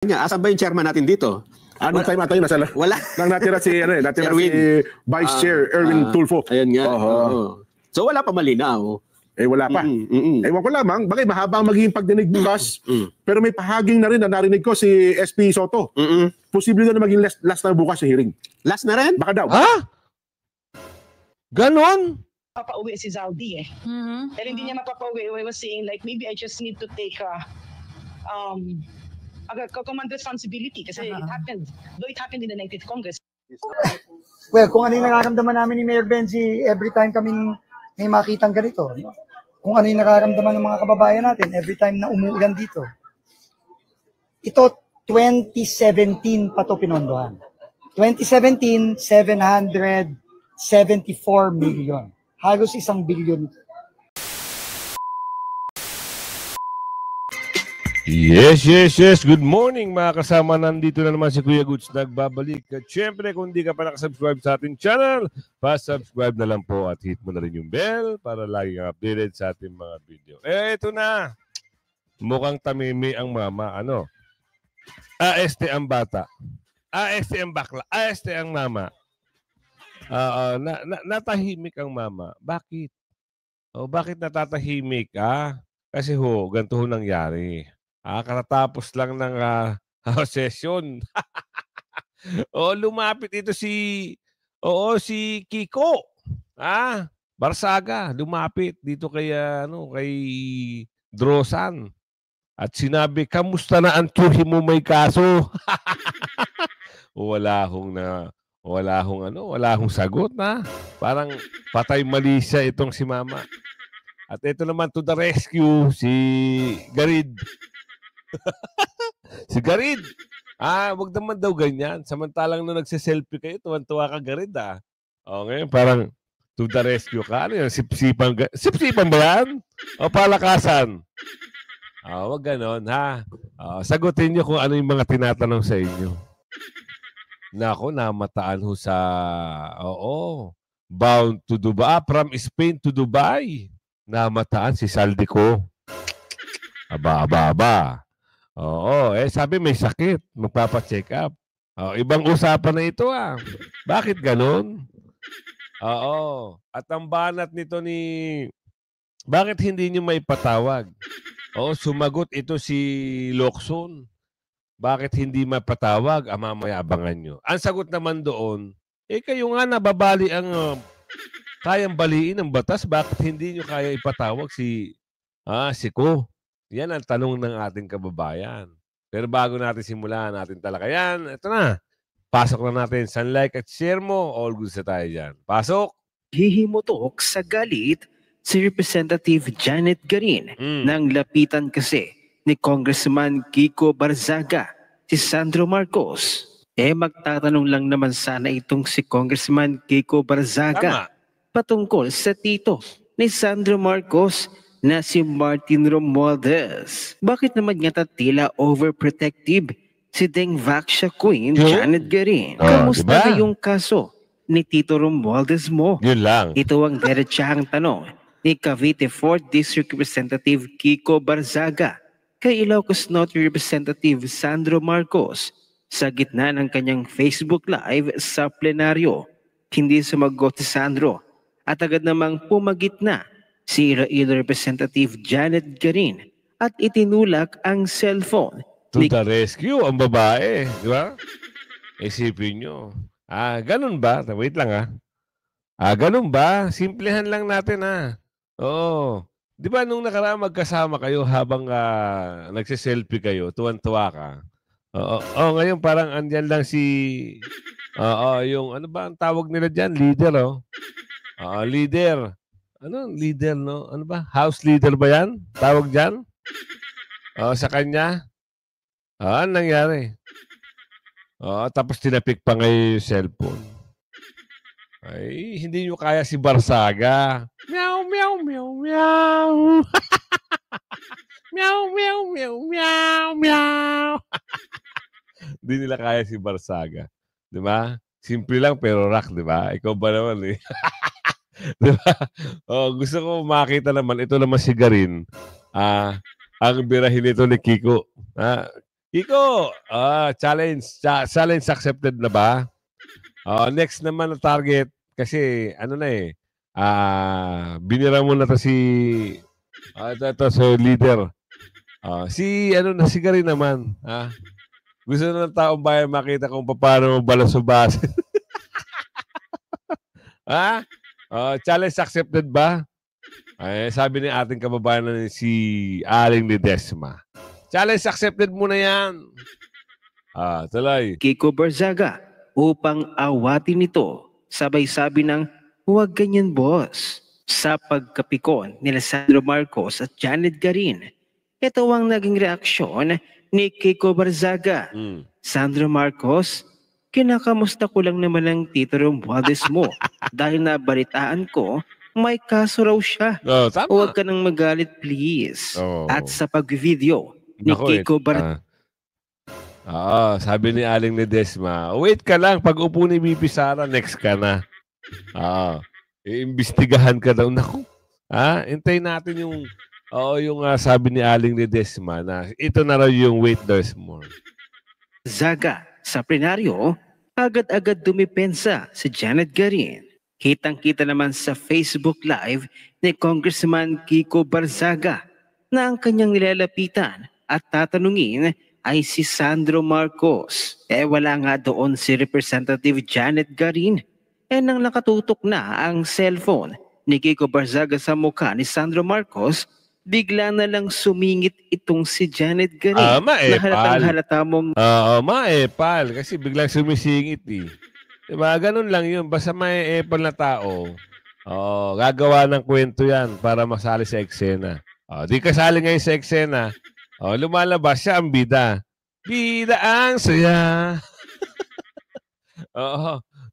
niya, asan ba yung chairman natin dito? Anong time ata yun? Wala. Nang natira si, natira si Vice Chair Erwin Tulfo. Ayun nga. So wala pa malinaw. Wala pa. Ewan ko lamang, bakit mahaba magiging pagdinig bukas, pero may pahaging na rin na narinig ko si SP Soto. Posible na maging last na bukas sa hearing. Last na rin? Baka daw. Ha? Ganon? Papauwi si Zaldi eh. Pero hindi niya mapapauwi. I was saying like maybe I just need to take a command responsibility kasi it happened. Though it happened in the 19th Congress. Well, kung ano yung nararamdaman namin ni Mayor Benji every time kaming may makitang ganito. Kung ano yung nararamdaman ng mga kababayan natin every time na umuulan dito. Ito, 2017 pa ito pinondohan. 2017, 774 million. Halos 1 billion. Yes. Good morning mga kasama. Nandito na naman si Kuya Goods nagbabalik. At syempre kung di ka pa nakasubscribe sa ating channel, pa-subscribe na lang po at hit mo na rin yung bell para lagi kang updated sa ating mga video. Ito na. Mukhang tamimi ang mama. Ano? AST ang bata. AST ang bakla. AST ang mama. Natahimik ang mama. Bakit? Bakit natatahimik? Kasi ganito nangyari. Katatapos lang ng session. Lumapit ito si Kiko. Barsaga, lumapit dito kay Drosan. At sinabi, kamusta na ang tsuhi mo may kaso? wala hong sagot na. Parang patay mali siya itong si mama. At ito naman to the rescue, si Garid. Si Garid. Wag naman daw ganyan. Samantalang nung nagsiselfie kayo, tuwan-tuwa ka Garid ngayon parang to the rescue ka. Ano yan? Sipsipan ba yan? O palakasan? Wag ganon ha. Sagutin nyo kung ano yung mga tinatanong sa inyo. Nako, namataan ho sa bound to Dubai. From Spain to Dubai. Namataan si Saldico. Aba. Sabi may sakit. Magpapacheck up. Ibang usapan na ito Bakit ganon? At ang banat nito bakit hindi nyo maipatawag? Sumagot ito si Locson. Bakit hindi mapatawag? Mamaya abangan nyo. Ang sagot naman doon, kayo nga nababali ang kayang baliin ng batas. Bakit hindi nyo kaya ipatawag si Ko? Yan ang tanong ng ating kababayan. Pero bago natin simulan natin talakayan, ito na. Pasok na natin. Like at share mo. All good sa tayo dyan. Pasok! Hihimutok sa galit si Representative Janet Garin nang lapitan kasi ni Congressman Kiko Barzaga si Sandro Marcos. Magtatanong lang naman sana itong si Congressman Kiko Barzaga patungkol sa tito ni Sandro Marcos na si Martin Romualdez. Bakit naman nga tila overprotective si Deng Vaxia Queen Janet Garin? Kamusta na yung kaso ni Tito Romualdez mo? Yun lang. Ito ang diretsahang tanong ni Cavite 4th District Representative Kiko Barzaga kay Ilocos Norte Representative Sandro Marcos sa gitna ng kanyang Facebook Live sa plenaryo. Hindi sumagot si Sandro at agad namang pumagitna si Iloilo Representative Janet Garin at itinulak ang cellphone. To the rescue, ang babae. Di ba? Isipin nyo. Ganun ba? Wait lang ganun ba? Simplehan lang natin Di ba nung nakaraan magkasama kayo habang nagsiselfie kayo, tuwan-tuwa ka? Ngayon parang andyan lang yung ano ba ang tawag nila dyan? Leader, leader. Ano leader, no? Ano ba? House leader ba yan? Tawag dyan? Sa kanya? Ano nangyari? Tapos tinapik pa ngayon yung cellphone. Ay, hindi nyo kaya si Barsaga. Meow, meow, meow, meow. Meow, meow, meow, meow, meow. Hindi nila kaya si Barsaga. Di ba? Simple lang pero rock, di ba? Ikaw ba naman Diba? Gusto ko makita naman, ito naman si Garin. Ang birahin nito ni Kiko. Iko, challenge accepted na ba? Next naman na target, kasi ano na eh, binira mo na to si, ito so leader. Si Gary naman, gusto na ng taong bayan makita kung paano balas-balas. Challenge accepted ba? Sabi ni ating kababayan na si Aling Ledesma. Challenge accepted mo na yan. Tuloy. Kiko Barzaga upang awatin ito. Sabay-sabi ng, huwag ganyan boss. Sa pagkapikon ni Sandro Marcos at Janet Garin, ito ang naging reaksyon ni Kiko Barzaga. Sandro Marcos, kinakamusta ko lang naman ang Tito Romualdez mo dahil nabalitaan ko may kaso raw siya. Tama. Huwag ka nang magalit please. At sa pag-video ni Kiko Barzaga, sabi ni Aling Ledesma, wait ka lang, pag upo ni BP Sara, next ka na. Iimbestigahan ka daw. Naku, hintayin natin yung sabi ni Aling Ledesma na ito na raw yung wait, there's more. Zaga sa plenaryo, agad-agad dumipensa si Janet Garin. Kitang-kita naman sa Facebook Live ni Congressman Kiko Barzaga na ang kanyang nilalapitan at tatanungin ay si Sandro Marcos. Wala nga doon si Representative Janet Garin. Nang nakatutok na ang cellphone ni Kiko Barzaga sa mukha ni Sandro Marcos, bigla na lang sumingit itong si Janet Garin. Na halatang halata mong... maepal. Kasi biglang sumisingit eh. Diba? Ganun lang yun. Basta may epal na tao, gagawa ng kwento yan para masali sa eksena. Di kasali ngayon sa eksena, lumalabas siya ang bida. Bida ang saya.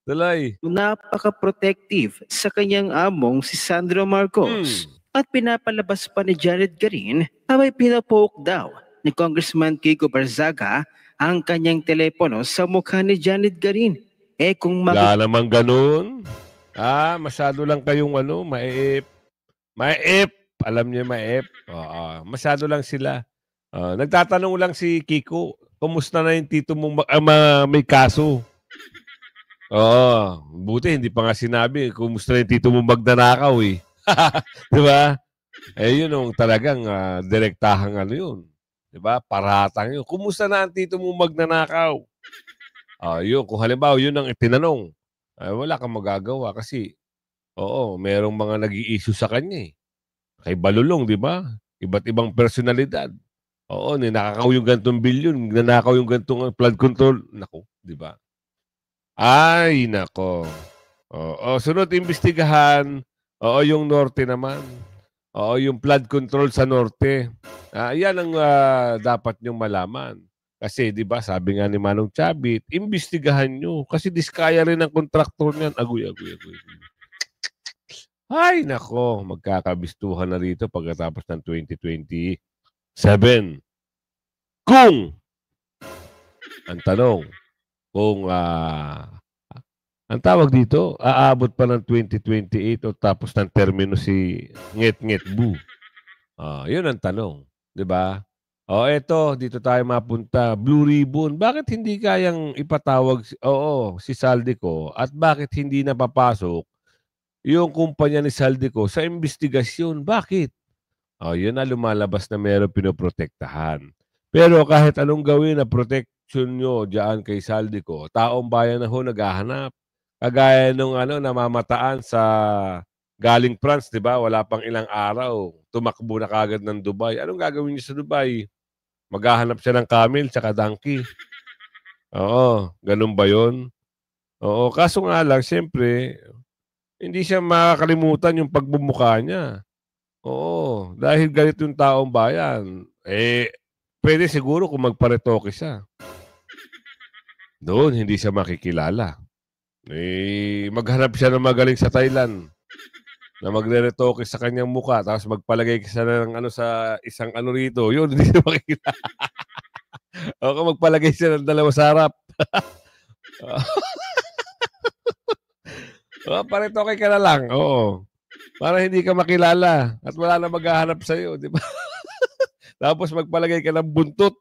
Tuloy. Napaka-protective sa kanyang among si Sandro Marcos. At pinapalabas pa ni Janet Garin na may pinapoke daw ni Congressman Kiko Barzaga ang kanyang telepono sa mukha ni Janet Garin. Kung wala namang ganun. Masyado lang kayong maip. Maip. Alam niyo maip. Masyado lang sila. Nagtatanong lang si Kiko, kumusta na yung tito mong may kaso? Buti hindi pa nga sinabi, kumusta na yung tito mong magnanakaw eh. Diba? Yun yung talagang direktahang yun. Diba? Paratang yun. Kumusta na ang tito mong magnanakaw? Yun, kung halimbawa yun ang itinanong, wala kang magagawa kasi merong mga nag-i-issue sa kanya eh. Kay Balulong, di ba? Iba't ibang personalidad. Ninakaw yung gantong bilyon, nanakaw yung gantong flood control. Naku, di ba? Ay, nako. Sunod imbestigahan, yung norte naman. Yung flood control sa norte. Yan ang dapat nyong malaman. Kasi, di ba, sabi nga ni Manong Chabit, imbestigahan nyo. Kasi diskaya rin ang kontraktor niyan. Agoy. Ay, nako, magkakabistuhan na rito pagkatapos ng 2027. Kung, ang tanong, kung, ang tawag dito, aabot pa ng 2028 o tapos ng termino si Nget Bu. Yun ang tanong, di ba? Eto, dito tayo mapunta. Blue Ribbon. Bakit hindi kayang ipatawag si Saldico at bakit hindi napapasok yung kumpanya ni Saldico sa investigasyon? Bakit? Yun na lumalabas na meron pinoprotektahan. Pero kahit anong gawin na protection nyo dyan kay Saldico, taong bayan na naghahanap. Kagaya nung namamataan sa galing France, di ba? Wala pang ilang araw. Tumakbo na kagad ng Dubai. Anong gagawin niyo sa Dubai? Maghahanap siya ng camel tsaka donkey. Ganun ba yun? Kaso nga lang, siyempre, hindi siya makakalimutan yung pagbumuka niya. Dahil ganito yung taong bayan. Pwede siguro kung magparetoke siya. Doon, hindi siya makikilala. Maghanap siya ng magaling sa Thailand na magre-retoke sa kanyang mukha tapos magpalagay siya ng sa isang rito. Yun, hindi siya makikilala. Magpalagay siya ng dalawa sa harap. Paretoke ka na lang. Para hindi ka makilala at wala na maghahanap sa'yo. Di ba? Tapos magpalagay ka ng buntot.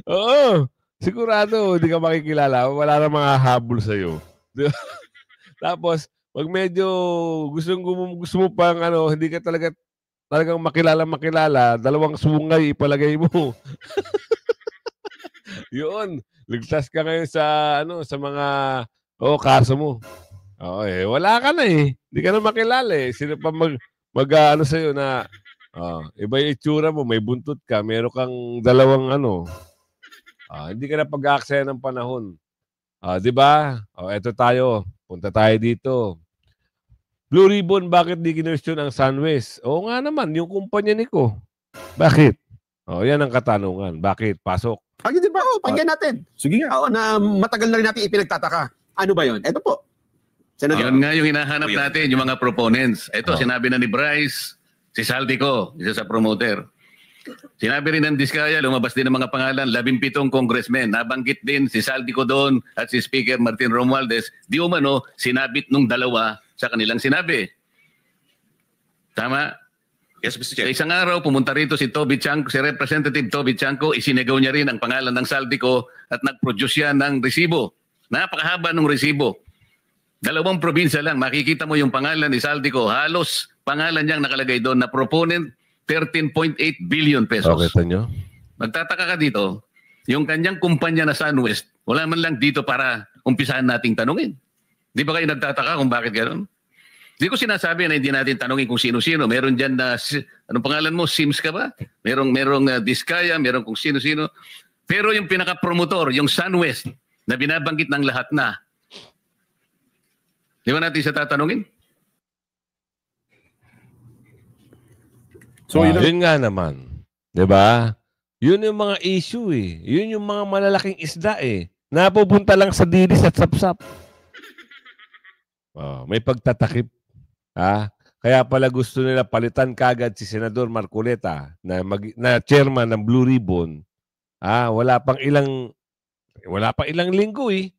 Oo. Sigurado, hindi ka makikilala. Wala na mga habol sa'yo. Di ba? Tapos, pag medyo gusto mo pang hindi ka talagang makilala, dalawang sungay ipalagay mo. Yun. Ligtas ka ngayon sa mga kaso mo. Oo, wala ka na eh. Hindi ka na makilala eh. Sino pa sa'yo na iba yung itsura mo, may buntot ka, meron kang dalawang hindi ka na pag-aaksaya ng panahon. Di ba? Eto tayo. Punta tayo dito. Blue Ribbon, bakit di kinwestiyon ang Sunwest? Oo nga naman, yung kumpanya ni Ko. Bakit? Yan ang katanungan. Bakit? Pasok. Di ba? Pakinggan natin. Sige nga. Oo, na matagal na rin natin ipinagtataka. Ano ba yun? Ito po. Senador. Yun nga yung hinahanap natin, yung mga proponents. Ito, sinabi na ni Bryce, si Saldico, isa sa promoter. Sinabi rin ng Diskaya, lumabas din ng mga pangalan, 17 congressmen. Nabanggit din si Saldico doon at si Speaker Martin Romualdez. Di umano, sinabit nung dalawa sa kanilang sinabi. Tama? Yes, Mr. Sa Chair. isang araw, pumunta rito si si Representative Toby Chanco, isinegaw niya rin ang pangalan ng Saldico at nag-produce yan ng resibo. Napakahaba ng resibo. 2 probinsya lang, makikita mo yung pangalan ni Saldico. Halos pangalan niyang nakalagay doon na proponent, 13.8 billion pesos. Kita nyo? Magtataka ka dito, yung kanyang kumpanya na Sunwest, wala man lang dito para umpisahan nating tanungin. Di ba kayo nagtataka kung bakit gano'n? Di ko sinasabi na hindi natin tanungin kung sino-sino. Meron dyan na, anong pangalan mo? Sims ka ba? Merong Diskaya, meron kung sino-sino. Pero yung pinaka-promotor, yung Sunwest, na binabanggit ng lahat na, di ba natin siya tatanungin? So, yun nga naman. Di ba? Yun yung mga issue eh. Yun yung mga malalaking isda eh. Napupunta lang sa dilis at sapsap. May pagtatakip. Kaya pala gusto nila palitan kagad si Senador Marcoleta na chairman ng Blue Ribbon. Wala pang ilang linggo eh.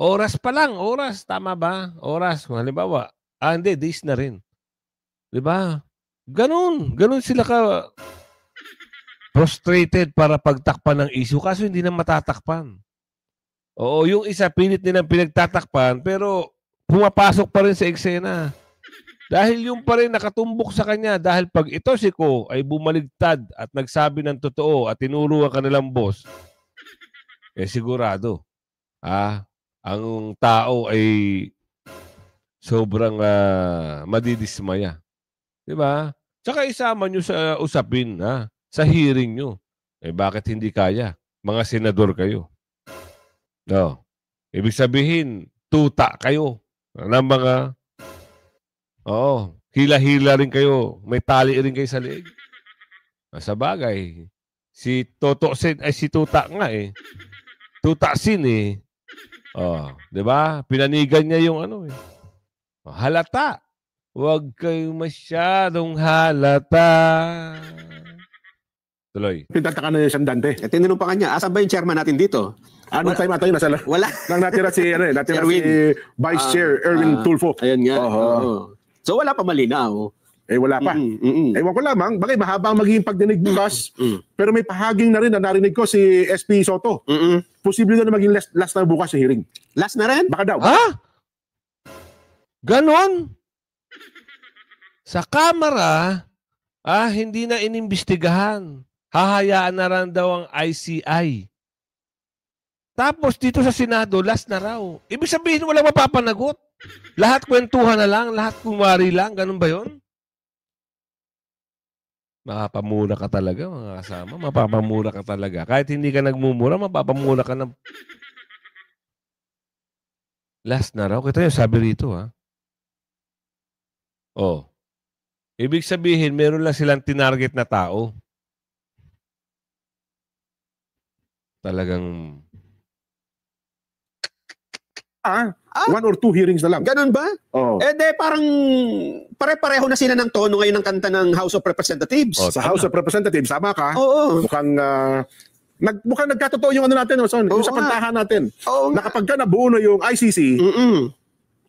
Oras pa lang, tama ba? Oras, halimbawa. Hindi, days na rin. 'Di ba? Ganun sila ka frustrated para pagtakpan ng issue kaso hindi na matatakpan. Oo, yung isa pilit nilang pinagtatakpan pero pumapasok pa rin sa eksena. Dahil yung pa rin nakatumbok sa kanya dahil pag ito si Ko ay bumaligtad at nagsabi ng totoo at tinuro ang kanilang boss, sigurado, ang tao ay sobrang madidismaya. Di ba? Tsaka isama nyo sa usapin, sa hearing nyo. Bakit hindi kaya? Mga senador kayo. No. Ibig sabihin, tuta kayo ng mga hila-hila rin kayo. May tali rin kayo sa leeg. Sa bagay, si Tuta nga eh. Tuta Sin eh. Di ba? Pinanigan niya yung halata. Huwag kayong masyadong halata. Tuloy. Pintataka na yung Sandante. Tinanong pa kanya, asan ba yung chairman natin dito? Anong time ata yun? Wala. Nang natira si Erwin. Vice Chair Erwin Tulfo. Ayun nga. Oo. So wala pa malinaw. Wala pa. Ewan ko lamang, bagay mahaba ang magiging pagdinig bukas. Pero may pahaging na rin na narinig ko si SP Soto. Posible na maging last na bukas sa hearing. Last na rin? Baka daw. Ganon? Sa kamera, hindi na inimbestigahan. Hahayaan na rin daw ang ICI. Tapos dito sa Senado, last na raw. Ibig sabihin, walang mapapanagot. Lahat kwentuhan na lang, lahat kumari lang. Ganun ba yun? Mapapamura ka talaga, mga kasama. Mapapamura ka talaga. Kahit hindi ka nagmumura, mapapamura ka na. Last na raw. Kita yun, sabi rito, Ibig sabihin, meron lang silang tinarget na tao. Talagang... 1 or 2 hearings na lang. Ganun ba? Oo. Parang pare-pareho na sila ng tono ngayon ng kanta ng House of Representatives. Sa House of Representatives, sama ka. Oo. Mukhang nagkatotoo yung natin, Son, yung sa pantahan natin. Oo. Na kapag ka nabuo na yung ICC,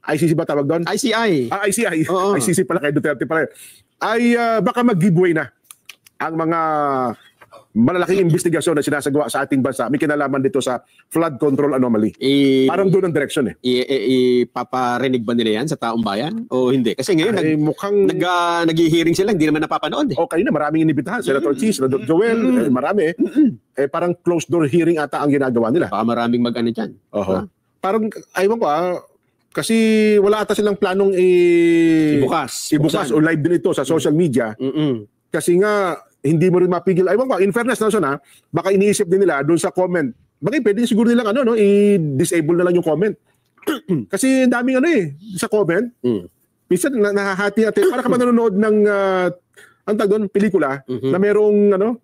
ICC ba tawag doon? ICI. ICI. Oo. ICC pala kay Duterte pala. Ay baka mag-giveaway na ang mga malalaking investigasyon na sinasagawa sa ating bansa, may kinalaman dito sa flood control anomaly. Parang doon ang direction eh. Ipaparinig ba nila yan sa taong bayan o hindi? Kasi ngayon Ay, mukhang nag-hearing sila, hindi naman napapanood eh. o kayo na, maraming inibitahan. Senator Cheese, Senator Joel, marami parang closed door hearing ata ang ginagawa nila. Baka maraming mag-ano dyan. Oho. Parang, aywan ko kasi wala ata silang planong Ibukas. o live din ito sa social media. Kasi nga, hindi mo rin mapigil. Aywan ko, in fairness na baka iniisip din nila doon sa comment. Bakit pwede siguro nilang i-disable na lang yung comment. Kasi ang daming sa comment. Minsan nahahati natin. Para ka ba nanonood ng ang tag doon, pelikula na merong ano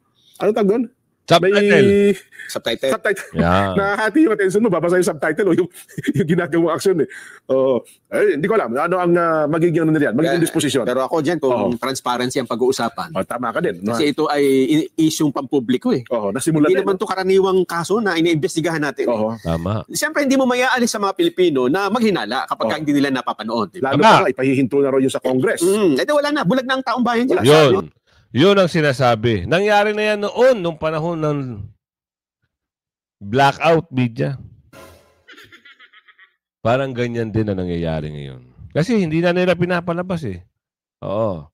tag doon? Subtitle. Subtitle. Yeah. Nahahati yung attention mo, babasa yung subtitle o yung ginagawang action eh. Hindi ko alam. Ano ang magiging nila yan? Magiging disposition. Pero ako dyan, kung transparency ang pag-uusapan. Tama ka din. Kasi ito ay isyong pampubliko eh. Nasimulan Hindi naman ito karaniwang kaso na iniimbestigahan natin. Tama. Siyempre, hindi mo mayaalis sa mga Pilipino na maghinala kapag hindi nila napapanood. Lalo pa ipahihinto na raw yung sa Congress. Ito wala na. Bulag na ang taong bayan dyan. Yun ang sinasabi. Nangyari na yan noon, nung panahon ng blackout media. Parang ganyan din ang nangyayari ngayon. Kasi hindi na nila pinapalabas eh. Oo.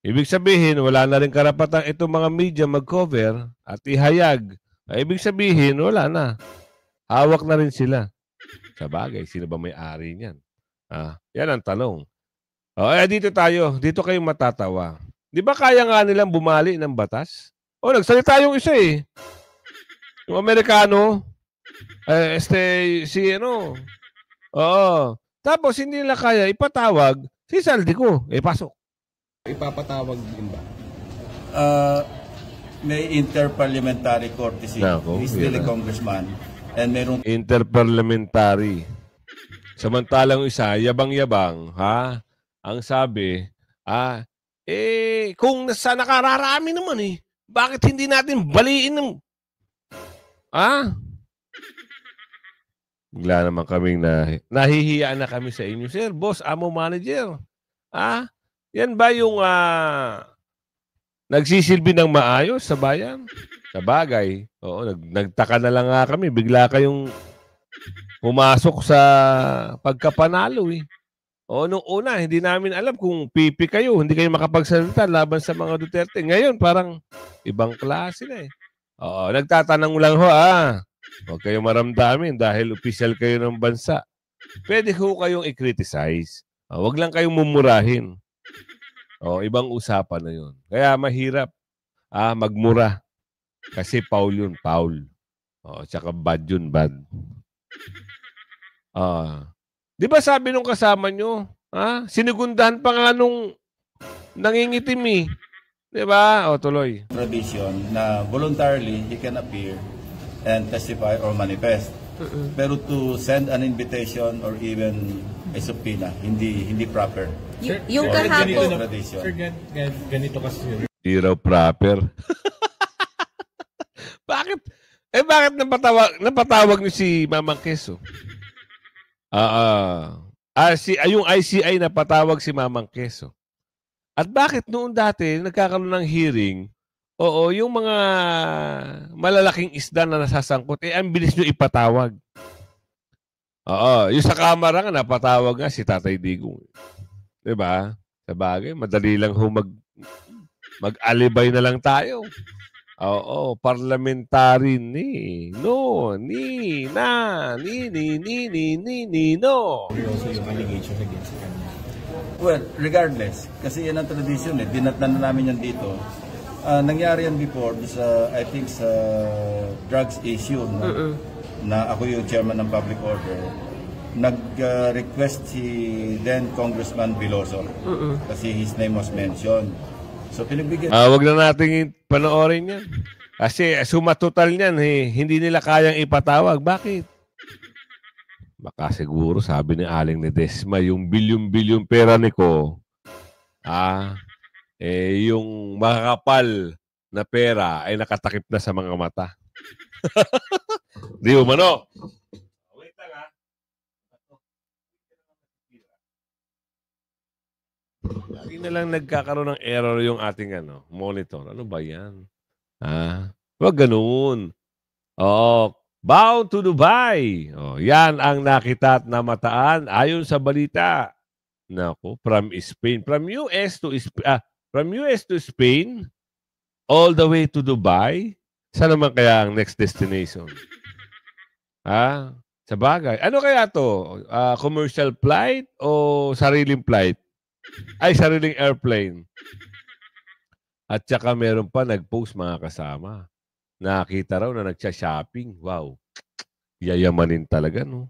Ibig sabihin, wala na rin karapatang itong mga media mag-cover at ihayag. Ibig sabihin, wala na. Hawak na rin sila. Sa bagay, sino ba may-ari niyan? Yan ang tanong. Dito tayo. Dito kayo matatawa. Di ba kaya nga nilang bumali ng batas? Nagsalita yung isa eh. Yung Amerikano, tapos hindi nila kaya ipatawag si Saldico. Pasok. Ipapatawag din ba? May interparliamentary courtesy. He's still a congressman. And mayroon Interparliamentary. Samantalang isa, yabang-yabang, ang sabi, kung nasa nakararami naman bakit hindi natin baliin ng... Bigla naman kaming nahihiya na kami sa inyo. Sir, boss, amo manager. Yan ba yung nagsisilbi ng maayos sa bayan? Sa bagay. Oo, nagtaka na lang nga kami. Bigla kayong pumasok sa pagkapanalo nung una, hindi namin alam kung pipi kayo, hindi kayo makapagsalita laban sa mga Duterte. Ngayon, parang ibang klase na nagtatanong lang huwag kayong maramdamin dahil opisyal kayo ng bansa. Pwede kayong i-criticize. Huwag lang kayong mumurahin. Ibang usapan na yun. Kaya mahirap magmura. Kasi Paul yun, Paul. Tsaka bad yun, bad. Di ba sabi nung kasama nyo, sinigundahan pa nga nung nangingitim Di ba? Tuloy. tradition na voluntarily he can appear and testify or manifest. Pero to send an invitation or even a subpoena, hindi proper. Yung kahapon, Tradition. Ganito kasi. Di raw proper. Bakit? Bakit napatawag niyo si Mamang Quezon? Yung ICI na patawag si Mamang Quezon. At bakit noon dati nagkakaroon ng hearing, yung mga malalaking isda na nasasangkot, ang bilis nyo ipatawag. Yung sa kamera nga, napatawag nga si Tatay Digong. Diba? Sa bagay, madali lang mag-alibay na lang tayo. Parliamentary no. Also yung allegation against kanya. Well, regardless, kasi yan ang tradition dinatnan na namin yan dito. Nangyari yan before I think sa drugs issue na ako yung chairman ng public order. Nag-request si then Congressman Veloso kasi his name was mentioned. So pinagbigyan. Wag na natin panoorin yan. Kasi sumatotal niyan, hindi nila kayang ipatawag. Bakit? Baka siguro sabi ni Aling ni Desma, yung bilyon-bilyon pera ni ko, yung makakapal na pera ay nakatakip na sa mga mata. Di umano. Wait lang Lagi na lang nagkakaroon ng error yung ating monitor. Ano ba yan? Huwag ganun. Oo. Bound to Dubai. Oh, yan ang nakita at namataan ayon sa balita. Nako, from Spain. From US to Spain, all the way to Dubai. Saan naman kaya ang next destination? Ha? Sa bagay. Ano kaya to? Commercial flight o sariling flight? Ay, sariling airplane. At saka meron pa nag-post mga kasama. Nakita raw na nagsha-shopping. Wow. Yayamanin talaga, no?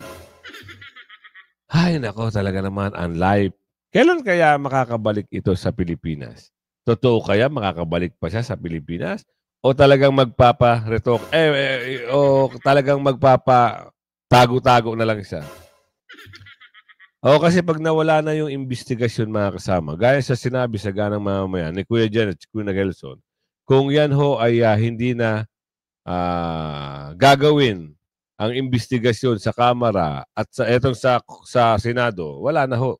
Ay, nako, talaga naman ang life. Kailan kaya makakabalik ito sa Pilipinas? Totoo kaya makakabalik pa siya sa Pilipinas? O talagang o talagang tago-tago na lang siya? O kasi pag nawala na yung investigasyon mga kasama, gaya sa sinabi sa ganang mamamayan ni Kuya Janet at Kuya Gelson, kung yan ho ay hindi na gagawin ang investigasyon sa Kamara at sa Senado, wala na ho.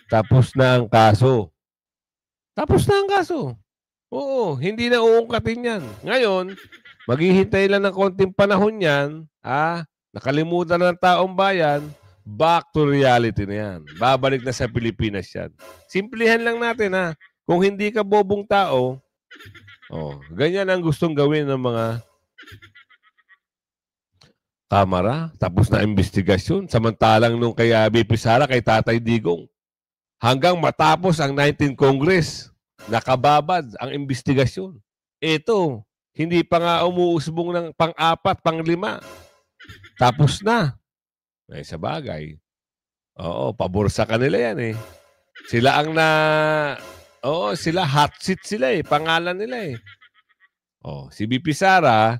Tapos na ang kaso. Oo, hindi na uungkatin yan. Ngayon, maghihintay lang ng konting panahon yan, nakalimutan na ng taong bayan, back to reality na yan. Babalik na sa Pilipinas yan. Simplihan lang natin kung hindi ka bobong tao, ganyan ang gustong gawin ng mga Kamara, tapos na investigasyon. Samantalang nung kay BP Sara, kay Tatay Digong, hanggang matapos ang 19th Congress, nakababad ang investigasyon. Ito, hindi pa nga umuusbong ng pang-4, pang-5. Tapos na. Ay, sa bagay. Oo, pabor sa kanila yan eh. Sila ang sila hot seat sila eh. Pangalan nila eh. Si BP Sara,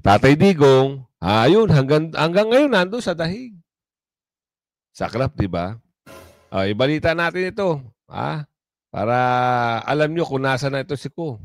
Tatay Digong, ayun, hanggang ngayon nando sa dahig. Saklap, di ba? Ibalita natin ito, para alam nyo kung nasa na ito si Ko.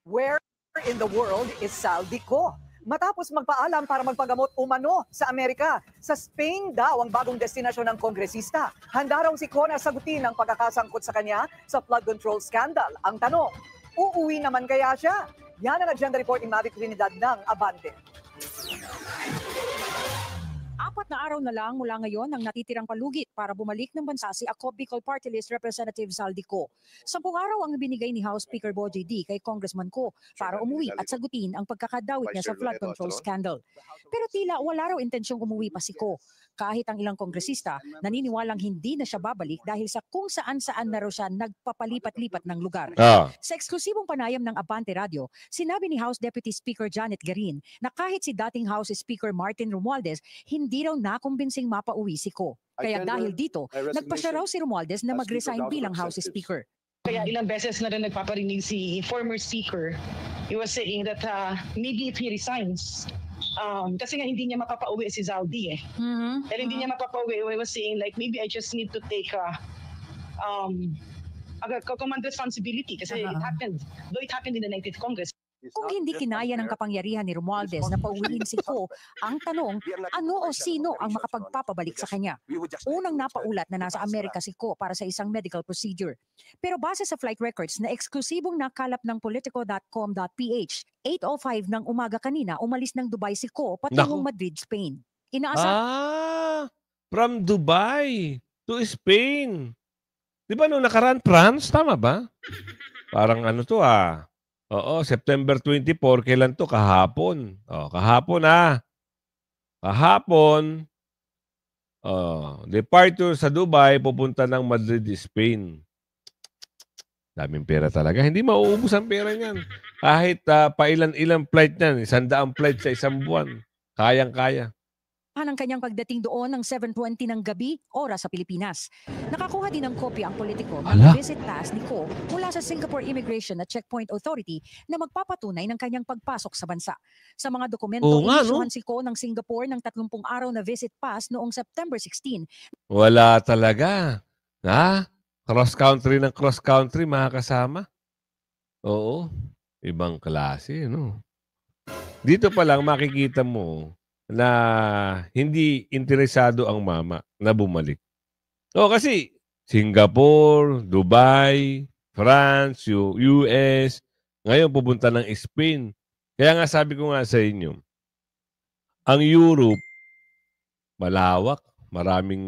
Where in the world is Saldi Ko? Matapos magpaalam para magpagamot umano sa Amerika, sa Spain daw ang bagong destinasyon ng kongresista. Handa raw si Ko na sagutin ang pagkakasangkot sa kanya sa flood control scandal. Ang tanong, uuwi naman kaya siya? Yan ang agenda report ni Mavic Trinidad ng Abante. 4 na araw na lang mula ngayon ang natitirang palugit para bumalik ng bansa si Ako Bicol Party List Representative Saldi Ko. 10 araw ang binigay ni House Speaker Boy J.D. kay Congressman Ko para umuwi at sagutin ang pagkakadawit niya sa flood control scandal. Pero tila wala raw intensyong umuwi pa si Ko. Kahit ang ilang kongresista naniniwalang hindi na siya babalik dahil sa kung saan-saan na raw siya nagpapalipat-lipat ng lugar. Sa eksklusibong panayam ng Abante Radio, sinabi ni House Deputy Speaker Janet Garin na kahit si dating House Speaker Martin Romualdez, hindi raw nakumbinsing mapauwi si Ko. Kaya dahil dito, nagpasya raw si Romualdez na mag-resign bilang House Speaker. Kaya ilang beses na rin nagpaparinig si former Speaker. He was saying that maybe if he resigns, kasi nga hindi niya mapapauwi si Zaldi eh. Dahil hindi niya mapapauwi, I was saying like maybe I just need to take command responsibility kasi it happened in the 19th Congress. Kung hindi kinaya ng kapangyarihan ni Romualdez na pauwiin si Ko, ang tanong, ano o sino ang makapagpapabalik sa kanya? Unang napaulat na nasa Amerika si Ko para sa isang medical procedure. Pero base sa flight records na eksklusibong nakalap ng politico.com.ph, 8:05 ng umaga kanina umalis ng Dubai si Ko patungong Madrid, Spain. From Dubai to Spain. Di ba nung nakaraan France? Tama ba? Parang ano to Oo, September 24, kailan to? Kahapon. Kahapon Kahapon, departure sa Dubai, pupunta ng Madrid, Spain. Daming pera talaga. Hindi mauubos ang pera niyan. Kahit pailan-ilang flight niyan, 100 flight sa isang buwan. Kayang-kaya. Ang kanyang pagdating doon ng 7:20 ng gabi, oras sa Pilipinas. Nakakuha din ng kopya ang politiko ng visit pass ni Ko mula sa Singapore Immigration at Checkpoint Authority na magpapatunay ng kanyang pagpasok sa bansa. Sa mga dokumento, inisyuhan si Ko ng Singapore ng 30 araw na visit pass noong September 16. Wala talaga. Cross-country ng cross-country, mga kasama. Oo. Ibang klase, no? Dito pa lang makikita mo na hindi interesado ang mama na bumalik. Kasi Singapore, Dubai, France, US, Ngayon, pupunta ng Spain. Kaya nga sabi ko nga sa inyo, ang Europe, malawak. Maraming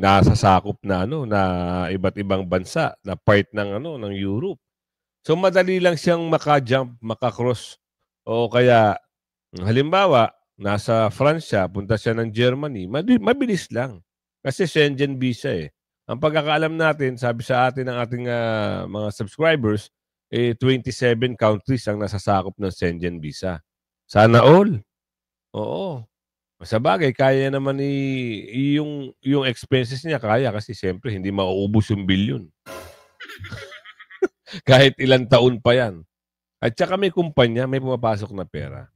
nasasakop na na iba't ibang bansa na part ng ng Europe. So madali lang siyang maka-jump, maka-cross. O kaya halimbawa, nasa France siya, punta siya ng Germany, mabilis lang. Kasi Schengen visa eh. Ang pagkakaalam natin, sabi sa atin ng ating mga subscribers, 27 countries ang nasasakop ng Schengen visa. Sana all. Oo. Sa bagay, kaya naman yung expenses niya, kaya kasi siyempre hindi mauubos yung bilyon. Kahit ilang taon pa yan. At saka may kumpanya, may pumapasok na pera.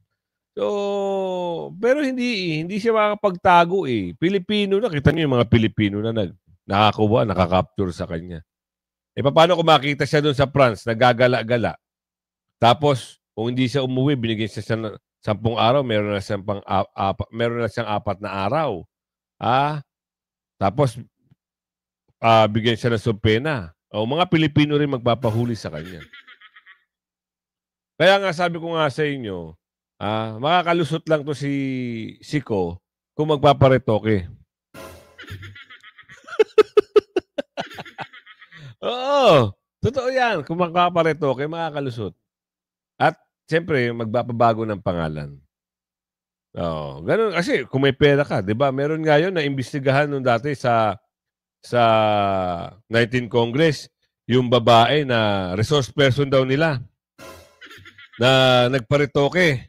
So, pero hindi siya makakapagtago eh. Pilipino na, kita niyo yung mga Pilipino na nakakuha, nakakapture sa kanya. Paano kung makita siya doon sa France, nagagala-gala? Tapos, kung hindi siya umuwi, binigyan siya 10 araw, meron na siyang 4 na araw. Tapos, bigyan siya ng subpena. O mga Pilipino rin magpapahuli sa kanya. Kaya nga sabi ko nga sa inyo, makakalusot lang to si Ko kung magpaparetoke. Oo, totoo yan. Kung magpaparetoke, makakalusot. At siyempre, magpapabago ng pangalan. Ganun. Kasi kung may pera ka, di ba? Meron nga yun na imbestigahan nung dati sa 19 Congress, yung babae na resource person daw nila na nagparetoke.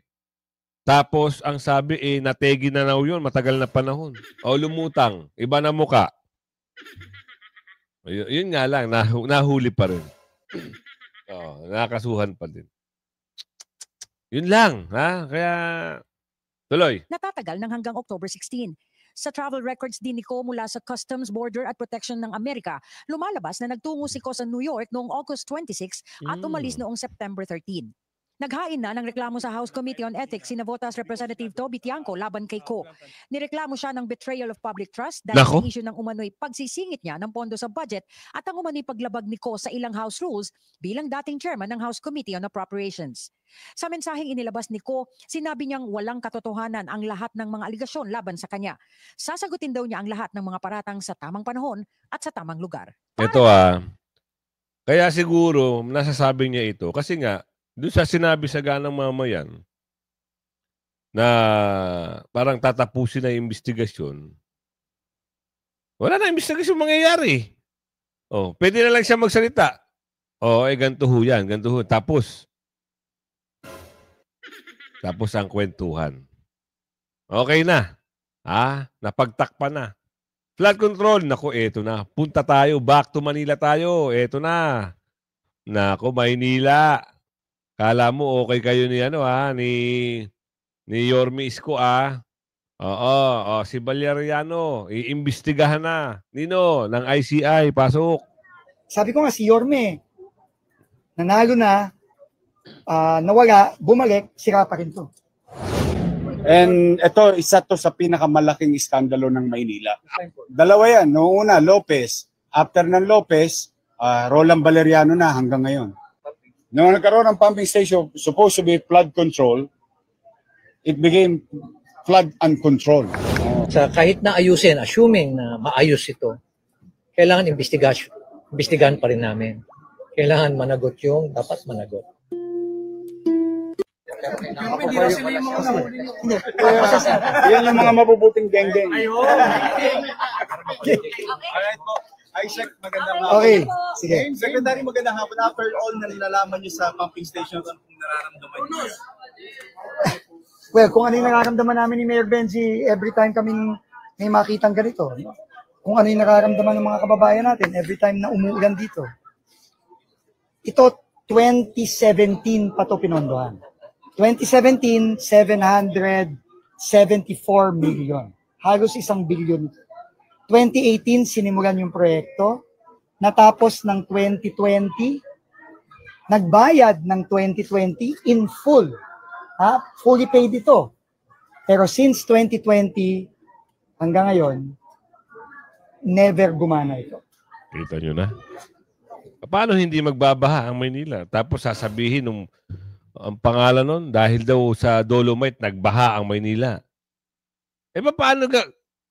Tapos, ang sabi, nategi na raw yun, matagal na panahon. O lumutang, iba na muka. Yun nga lang, nahuli pa rin. Nakasuhan pa din. Yun lang, ha? Kaya, tuloy. Natatagal ng hanggang October 16. Sa travel records din ni Ko mula sa Customs, Border at Protection ng Amerika, lumalabas na nagtungo si Ko sa New York noong August 26 at umalis noong September 13. Naghain na ng reklamo sa House Committee on Ethics si Navotas Representative Toby Tiangco laban kay Ko. Nireklamo siya ng betrayal of public trust dahil sa issue ng umano'y pagsisingit niya ng pondo sa budget at ang umano'y paglabag ni Ko sa ilang House rules bilang dating chairman ng House Committee on Appropriations. Sa mensaheng inilabas ni Ko, sinabi niyang walang katotohanan ang lahat ng mga aligasyon laban sa kanya. Sasagutin daw niya ang lahat ng mga paratang sa tamang panahon at sa tamang lugar. Ito kaya siguro nasasabi niya ito kasi nga doon sa sinabi sa ganang mamayan na parang tatapusin na yung investigasyon, wala na investigasyon mangyayari. Pwede na lang siya magsalita. Ganito ho yan, ganito ho. Tapos ang kwentuhan. Okay na. Napagtakpan na. Flood control. Naku, eto na. Punta tayo. Back to Manila tayo. Eto na. Naku, Maynila. Kala mo okay kayo ni ni Yorme Isko si Valeriano, iimbestigahan na. Nino, ng ICI, pasok. Sabi ko nga si Yorme, nanalo na, nawala, bumalik, sira pa rin to. And ito, isa to sa pinakamalaking iskandalo ng Maynila. Dalawa yan. Noong una, Lopez. After ng Lopez, Roland Valeriano na hanggang ngayon. Noong nagkaroon ng pumping station, supposed to be flood control, it became flood uncontrolled. Sa kahit na ayusin, assuming na maayos ito, kailangan imbestigahan pa rin namin. Kailangan managot yung dapat managot. Yan yung mga mabubuting geng-geng. Isaac, magandang hapon. Okay, sige. Secretary, magandang hapon. After all na nilalaman niyo sa pumping station, ano kung nararamdaman niyo? Well, kung ano yung nararamdaman namin ni Mayor Benji every time kaming may makitang ganito. Kung ano yung nararamdaman ng mga kababayan natin every time na umuulan dito. Ito, 2017 pa ito pinondohan. 2017, 774 million. Halos 1 billion. 2018, sinimulan yung proyekto. Natapos ng 2020. Nagbayad ng 2020 in full. Fully paid ito. Pero since 2020, hanggang ngayon, never gumana ito. Kita nyo na. Paano hindi magbabaha ang Maynila? Tapos sasabihin ang pangalan nun, dahil daw sa Dolomite, nagbaha ang Maynila.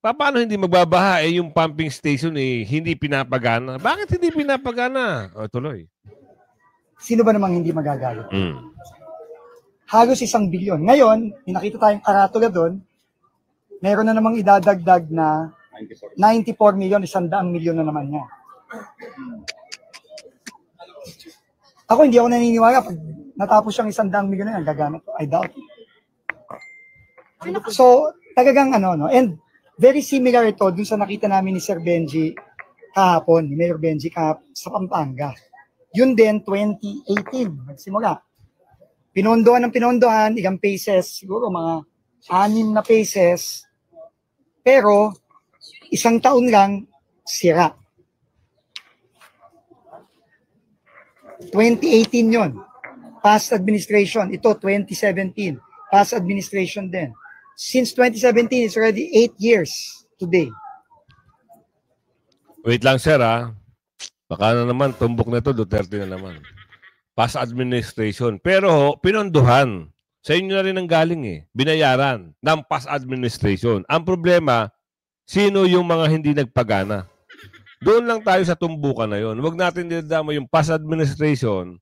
Paano hindi magbabaha? Yung pumping station hindi pinapagana. Bakit hindi pinapagana? O, tuloy. Sino ba namang hindi magagalit? Halos 1 bilyon. Ngayon, nakita tayong karatula doon, meron na namang idadagdag na 94 million, 100 milyon na naman niya. Ako hindi ako naniniwala pag natapos yung 100 milyon na yan, gagamit ko. I doubt it. So, talagang and very similar ito dun sa nakita namin ni Sir Benji kahapon, ni Mayor Benji kahapon sa Pampanga. Yun din, 2018, nagsimula. Pinondohan ng pinondohan, ilang phases, siguro mga 6 na phases, pero 1 taon lang, sira. 2018 yon, past administration. Ito, 2017, past administration din. Since 2017, it's already 8 years today. Wait lang, sir, Baka na naman, tumbok na ito, Duterte na naman. Past administration. Pero, pinondohan. Sa inyo na rin ang galing Binayaran ng past administration. Ang problema, sino yung mga hindi nagpagana? Doon lang tayo sa tumbukan na yon. Huwag natin dinadama yung past administration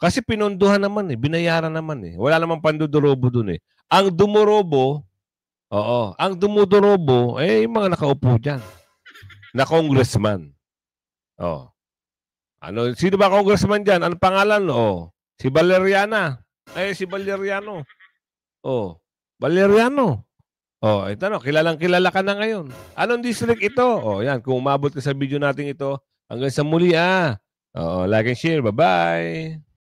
kasi pinondohan naman binayaran naman Wala namang pandudorobo doon Ang dumorobo, ang dumudorobo, yung mga nakaupo dyan. Na congressman. Sino ba congressman dyan? Ano pangalan? Si Valeriana. Si Valeriano. Valeriano. Ito kilala ka na ngayon. Anong district ito? Yan. Kung umabot ka sa video natin ito, hanggang sa muli like and share. Bye-bye.